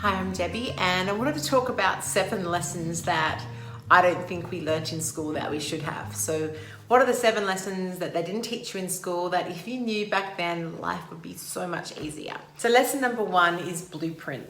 Hi, I'm Debbie, and I wanted to talk about 7 lessons that I don't think we learnt in school that we should have. So, what are the 7 lessons that they didn't teach you in school that if you knew back then, life would be so much easier? So, lesson number 1 is blueprint.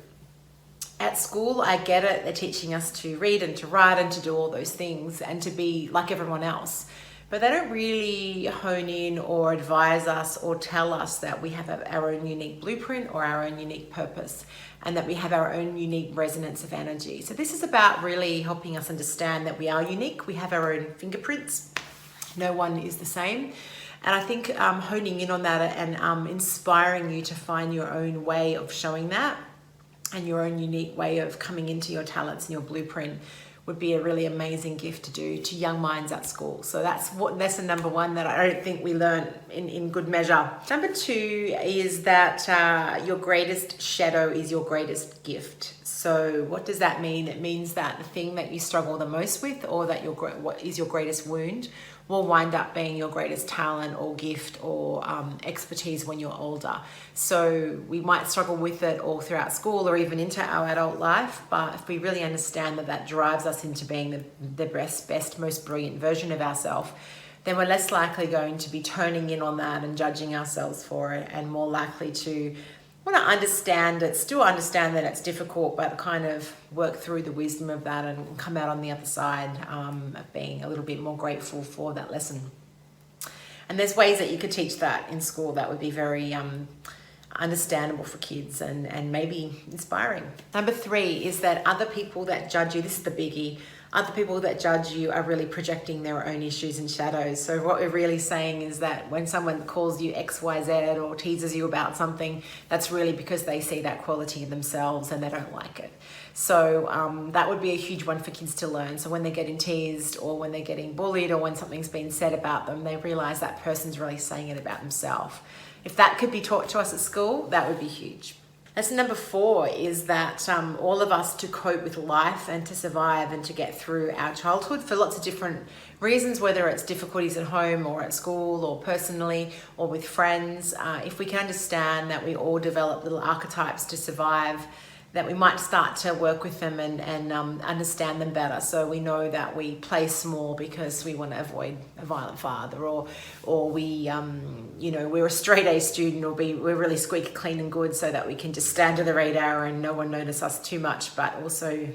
At school, I get it, they're teaching us to read and to write and to do all those things and to be like everyone else. But they don't really hone in or advise us or tell us that we have our own unique blueprint or our own unique purpose, and that we have our own unique resonance of energy. So this is about really helping us understand that we are unique. We have our own fingerprints. No one is the same. And I think honing in on that and inspiring you to find your own way of showing that and your own unique way of coming into your talents and your blueprint would be a really amazing gift to do to young minds at school. So that's lesson number 1 that I don't think we learn in good measure. Number 2 is that your greatest shadow is your greatest gift. So what does that mean? It means that the thing that you struggle the most with, or that what is your greatest wound, will wind up being your greatest talent or gift or expertise when you're older. So we might struggle with it all throughout school or even into our adult life, but if we really understand that that drives us into being the best, most brilliant version of ourselves, then we're less likely going to be turning in on that and judging ourselves for it, and more likely to want to understand it, still understand that it's difficult, but kind of work through the wisdom of that and come out on the other side of being a little bit more grateful for that lesson. And there's ways that you could teach that in school that would be very understandable for kids and maybe inspiring. Number 3 is that other people that judge you, this is the biggie, other people that judge you are really projecting their own issues and shadows. So what we're really saying is that when someone calls you XYZ or teases you about something, that's really because they see that quality in themselves and they don't like it. So that would be a huge one for kids to learn. So when they're getting teased or when they're getting bullied or when something's been said about them, they realize that person's really saying it about themselves. If that could be taught to us at school, that would be huge. Lesson number 4 is that all of us, to cope with life and to survive and to get through our childhood for lots of different reasons, whether it's difficulties at home or at school or personally or with friends, if we can understand that we all develop little archetypes to survive, that we might start to work with them and understand them better. So we know that we play small because we want to avoid a violent father, or we, we're a straight A student, or we're really squeaky clean and good so that we can just stand to the radar and no one notice us too much, but also,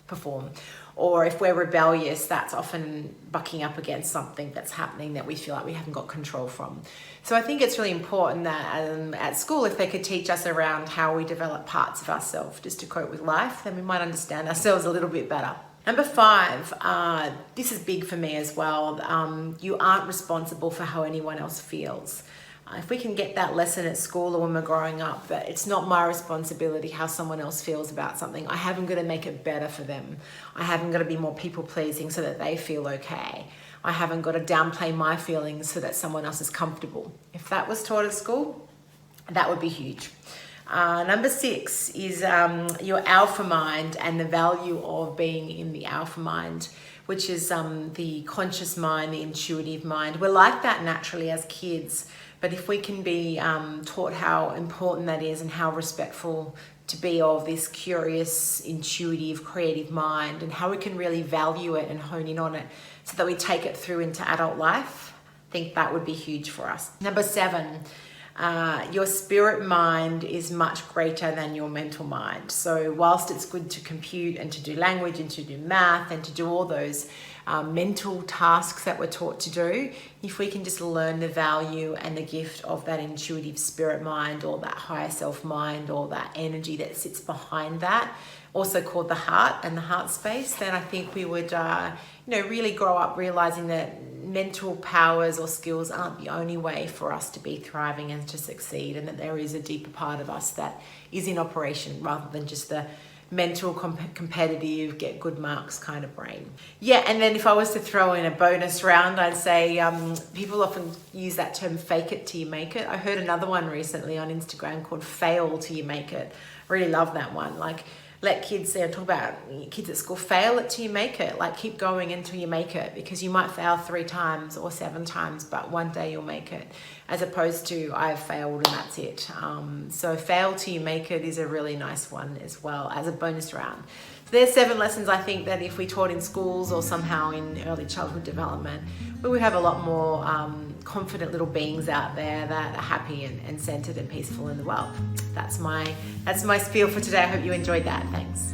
perform. Or if we're rebellious, that's often bucking up against something that's happening that we feel like we haven't got control from. So I think it's really important that at school, if they could teach us around how we develop parts of ourselves just to cope with life, then we might understand ourselves a little bit better. Number 5, this is big for me as well. You aren't responsible for how anyone else feels. If we can get that lesson at school or when we're growing up, that it's not my responsibility how someone else feels about something. I haven't got to make it better for them. I haven't got to be more people pleasing so that they feel okay. I haven't got to downplay my feelings so that someone else is comfortable. If that was taught at school, that would be huge. Number 6 is your alpha mind and the value of being in the alpha mind, which is the conscious mind, the intuitive mind. We're like that naturally as kids, but if we can be taught how important that is and how respectful to be of this curious, intuitive, creative mind, and how we can really value it and hone in on it so that we take it through into adult life, I think that would be huge for us. Number 7, your spirit mind is much greater than your mental mind. So whilst it's good to compute and to do language and to do math and to do all those mental tasks that we're taught to do, if we can just learn the value and the gift of that intuitive spirit mind, or that higher self mind, or that energy that sits behind that, also called the heart and the heart space, then I think we would really grow up realizing that mental powers or skills aren't the only way for us to be thriving and to succeed, and that there is a deeper part of us that is in operation rather than just the mental competitive get good marks kind of brain. And then if I was to throw in a bonus round, I'd say people often use that term fake it till you make it. I heard another one recently on Instagram called fail till you make it. I really love that one. Like, let kids, talk about kids at school, fail it till you make it. Like keep going until you make it, because you might fail 3 times or 7 times, but one day you'll make it, as opposed to I've failed and that's it. So fail till you make it is a really nice one as well as a bonus round. So there's 7 lessons I think that if we taught in schools or somehow in early childhood development, we would have a lot more confident little beings out there that are happy and centered and peaceful in the world. That's my spiel for today. I hope you enjoyed that. Thanks.